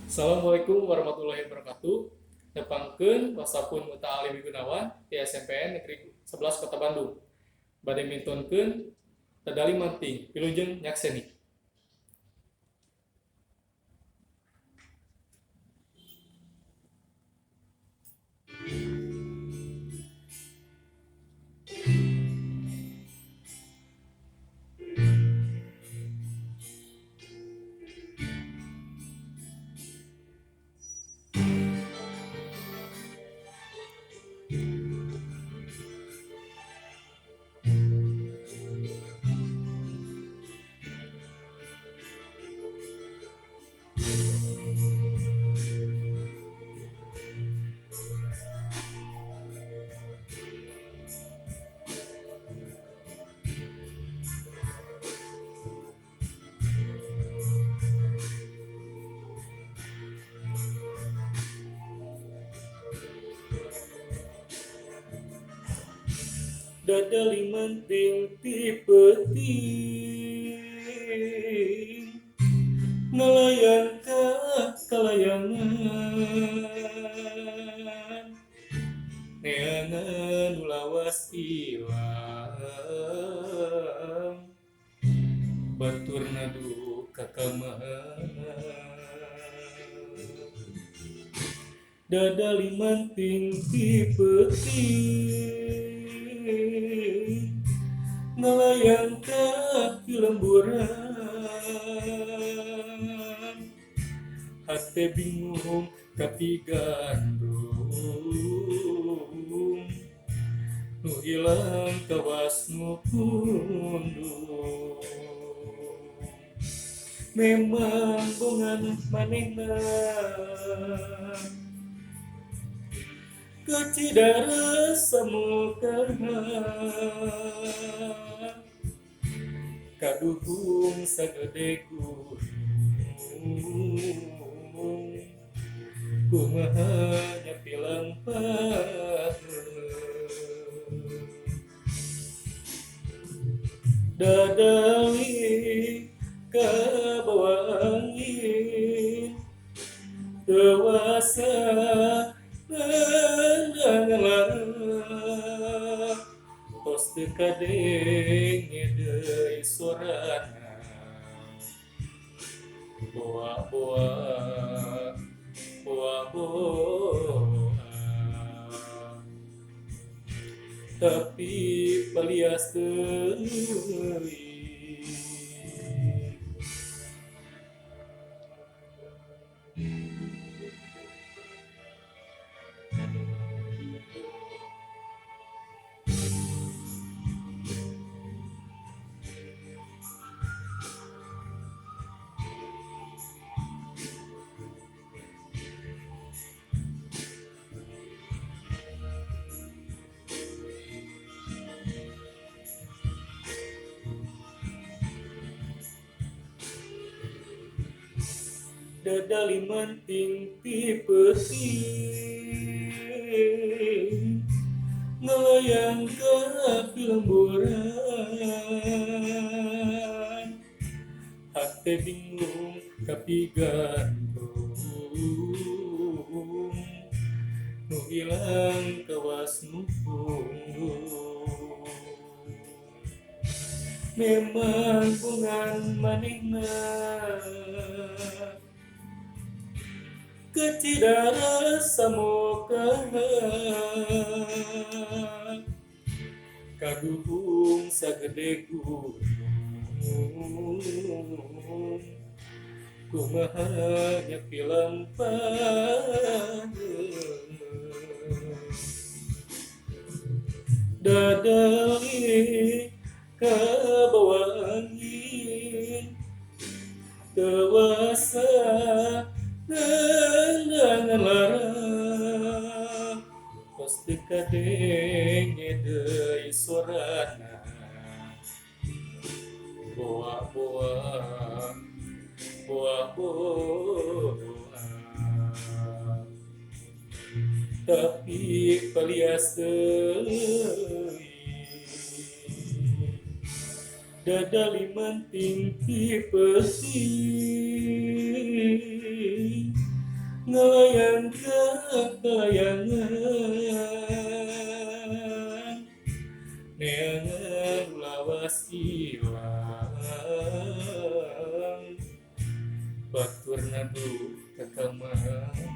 Assalamualaikum warahmatullahi wabarakatuh. Nepangkeun wasapun Muta Ali Gunawan di SMPN Negeri 11 Kota Bandung. Badmintonkeun tadali manting, pilujeng nyakseni. Dadali manting ti peuting nelayan ka kalayangan neangan ulawas ilang batur nadu kakamah dadali manting ti peuting nelayan kaki lemburan hate bingung tapi gandung nu hilang kawas nu pundung memang bungan manehna kecidara samukarna kaduhung sagede gunung kumaha nyapilang dadali ka bawa angin dewasa ngelarang tos teu kadenge deui sorana boa-boa boa-boa tapi palias deui. Dadali manting ti peuting ngelayang ka lemburan hate bingung tapi gandung nu hilang kawas nu pundung memang bungan manehna kecidara samokaha kaduhung sagede gunung kumaha nyapilang dadali ka bawa angin dewasa ngelarang tos teu kadenge deui sorana boa-boa boa-boa tapi palias deui dadali manting ti peuting kelayangan neangan lawas ilang batur nadu kekamang